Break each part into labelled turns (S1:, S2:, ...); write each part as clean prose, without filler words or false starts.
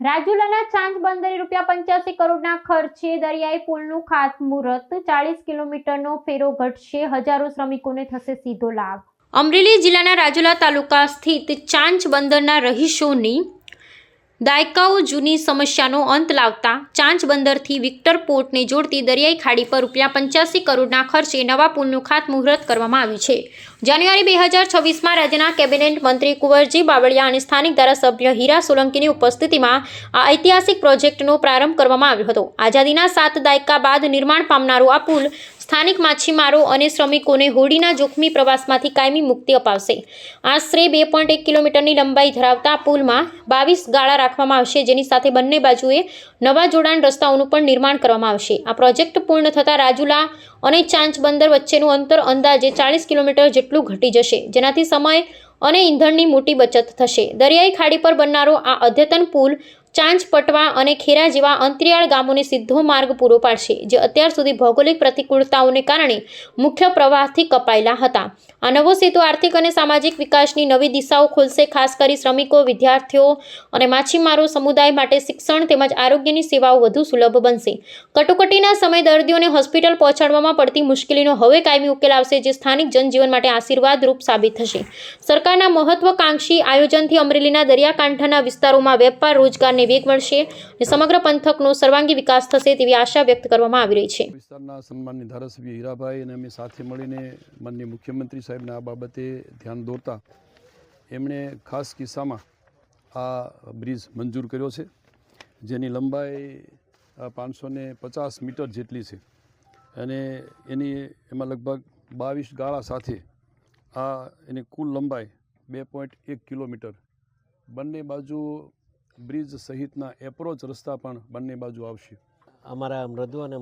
S1: રાજુલાના ચાંચ બંદરે ₹85 કરોડના ખર્ચે દરિયાઈ પુલનું ખાતમુહૂર્ત, 40 કિલોમીટરનો ફેરો ઘટશે, હજારો શ્રમિકોને થશે સીધો લાભ। અમરેલી જિલ્લાના રાજુલા તાલુકા સ્થિત ચાંચ બંદરના રહીશોની દાયકાઓ જૂની સમસ્યાનો અંત લાવતા ચાંચ બંદરથી વિક્ટર પોર્ટને જોડતી દરિયાઈ ખાડી પર ₹85 કરોડના ખર્ચે નવા પુલનું ખાતમુહૂર્ત કરવામાં આવ્યું છે। જાન્યુઆરી 2026માં રાજ્યના કેબિનેટ મંત્રી કુંવરજી બાવળિયા અને સ્થાનિક ધારાસભ્ય હીરા સોલંકીની ઉપસ્થિતિમાં આ ઐતિહાસિક પ્રોજેક્ટનો પ્રારંભ કરવામાં આવ્યો હતો। આઝાદીના 7 દાયકા બાદ નિર્માણ પામનારો આ પુલ સ્થાનિક માછીમારો અને શ્રમિકોને હોડીના જોખમી પ્રવાસમાંથી કાયમી મુક્તિ અપાવશે। આશરે 2.1 કિલોમીટરની લંબાઈ ધરાવતા પુલમાં 22 ગાળા રાખવામાં આવશે, જેની સાથે બંને બાજુએ નવા જોડાણ રસ્તાઓનું પણ નિર્માણ કરવામાં આવશે। આ પ્રોજેક્ટ પૂર્ણ થતાં રાજુલા અને ચાંચ બંદર વચ્ચેનું અંતર અંદાજે 40 કિલોમીટર જેટલું ઘટી જશે, જેનાથી સમય અને ઈંધણની મોટી બચત થશે। દરિયાઈ ખાડી પર બનનારો આ અદ્યતન પુલ ચાંચ, પટવા અને ખેરા જેવા અંતરિયાળ ગામોને સીધો માર્ગ પૂરો પાડશે, જે અત્યાર સુધી ભૌગોલિક પ્રતિકૂળતાઓને કારણે મુખ્ય પ્રવાહથી કપાયેલા હતા। આ નવો સેતુ આર્થિક અને સામાજિક વિકાસની નવી દિશાઓ ખોલશે। ખાસ કરી શ્રમિકો, વિદ્યાર્થીઓ અને માછીમારો સમુદાય માટે શિક્ષણ તેમજ આરોગ્યની સેવાઓ વધુ સુલભ બનશે। કટોકટીના સમયે દર્દીઓને હોસ્પિટલ પહોંચાડવામાં પડતી મુશ્કેલીનો હવે કાયમી ઉકેલ આવશે, જે સ્થાનિક જનજીવન માટે આશીર્વાદરૂપ સાબિત થશે। સરકારના મહત્વાકાંક્ષી આયોજનથી અમરેલીના દરિયાકાંઠાના વિસ્તારોમાં વેપાર, રોજગારને વેગ મળશે અને સમગ્ર પંથકનો સર્વાંગી વિકાસ થશે તેવી આશા વ્યક્ત કરવામાં આવી રહી છે।
S2: વિસ્તારના સન્માનની ધારાસભ્ય હીરાભાઈ અને અમે સાથે મળીને માનનીય મુખ્યમંત્રી સાહેબને આ બાબતે ધ્યાન દોરતા એમણે ખાસ કિસ્સામાં આ બ્રિજ મંજૂર કર્યો છે, જેની લંબાઈ 550 મીટર જેટલી છે અને એમાં લગભગ 22 ગાળા સાથે એની કુલ લંબાઈ 2.1 કિલોમીટર। બંને બાજુ બ્રિજ સહિતના એપ્રોચ રસ્તા પણ બંને બાજુ આવશે।
S3: અમારા મૃદુ અને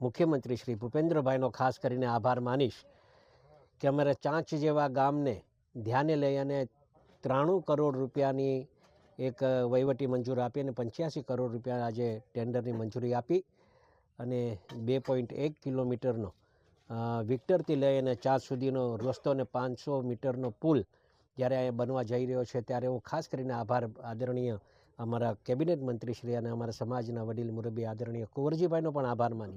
S3: મુખ્યમંત્રી શ્રી ભૂપેન્દ્રભાઈનો ખાસ કરીને આભાર માનીશ કે અમારા ચાંચ જેવા ગામને ધ્યાને લઈ અને 93 કરોડ રૂપિયાની એક વહીવટી મંજૂરી આપી અને 85 કરોડ રૂપિયા આજે ટેન્ડરની મંજૂરી આપી અને 2.1 કિલોમીટરનો વિક્ટરથી લઈ અને ચાંચ સુધીનો રસ્તો અને 500 મીટરનો પુલ જ્યારે અહીંયા બનવા જઈ રહ્યો છે, ત્યારે હું ખાસ કરીને આદરણીય અમારા કેબિનેટ મંત્રી શ્રી અને અમારા સમાજના વડીલ મુરબ્બી આદરણીય કુંવરજીભાઈનો પણ આભાર માનીશ।